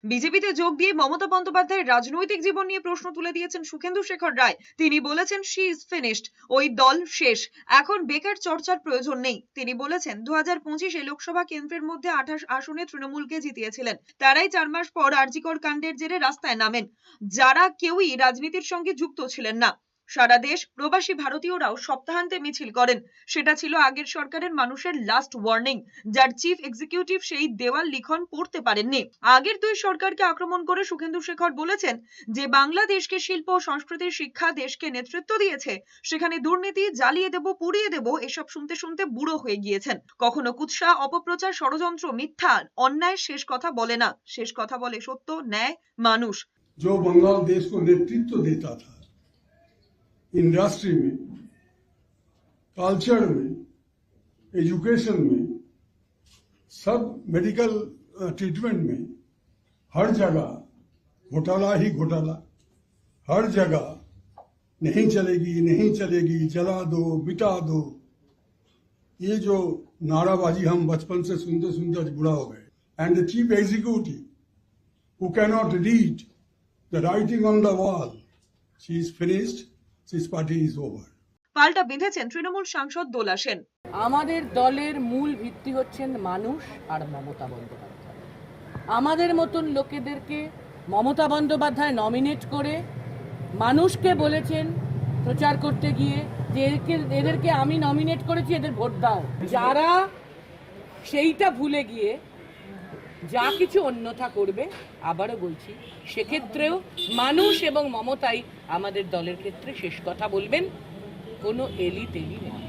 বিজেপিতে যোগ দিয়ে মমতা বন্দ্যোপাধ্যায়ের রাজনৈতিক জীবন নিয়ে প্রশ্ন তুলে দিয়েছেন সুখেন্দু শেখর রায়। তিনি বলেছেন, শি ইজ ফিনিশড, ওই দল শেষ, এখন বেকার চর্চার প্রয়োজন নেই। তিনি বলেছেন, 2025-এ লোকসভা কেন্দ্রের মধ্যে 28 আসনে তৃণমূলকে জিতিয়েছিলেন। তারাই 4 মাস পর আরজিকর কাণ্ডের জেরে রাস্তায় নামেন, যারা কেউই রাজনীতির সঙ্গে যুক্ত ছিলেন না। সারা দেশ প্রবাসী ভারতীয়রাও সপ্তাহান্তে মিছিল করেন। সেটা ছিল আগের সরকারের মানুষের লাস্ট ওয়ার্নিং, যার চিফ এক্সিকিউটিভ সেই দেওয়াল লিখন পড়তে পারেননি। আগের দুই সরকারকে আক্রমণ করে সুখেন্দু শেখর বলেছেন যে বাংলাদেশকে শিল্প ও সংস্কৃতির শিক্ষা দেশকে নেতৃত্ব দিয়েছে, সেখানে দুর্নীতি, জ্বালিয়ে দেব, পুড়িয়ে দেব এসব শুনতে শুনতে বুড়ো হয়ে গিয়েছেন। কখনো কুৎসা, অপপ্রচার, ষড়যন্ত্র, মিথ্যা, অন্যায় শেষ কথা বলে না। শেষ কথা বলে সত্য, ন্যায়, মানুষ। जो बंगाल देश को नेतृत्व देता था, इंडस्ट्री में, कल्चर में, एजुकेशन में, सब मेडिकल ट्रीटमेंट में, हर जगह घोटाला ही घोटाला, हर जगह नहीं चलेगी, नहीं चलेगी, जला दो, मिटा दो, ये जो नाराबाजी हम बचपन से सुनते सुनते आज बुरा हो गए। And the chief executive who cannot read the writing on the wall, she is finished, this party is over. পাল্টা বেঁধেছেন তৃণমূল সাংসদ দোলা সেন। আমাদের দলের মূল ভিত্তি হচ্ছেন মানুষ আর মমতা বন্দ্যোপাধ্যায়। আমাদের মতন লোকেদেরকে মমতা বন্দ্যোপাধ্যায় নমিনেট করে মানুষকে বলেছেন প্রচার করতে গিয়ে যে এদেরকে আমি নমিনেট করেছি, এদের ভোট দাও। যারা সেইটা ভুলে গিয়ে যা কিছু অন্যথা করবে, আবারও বলছি, সেক্ষেত্রেও মানুষ এবং মমতাই আমাদের দলের ক্ষেত্রে শেষ কথা বলবেন, কোনো এলি তেলি নেই।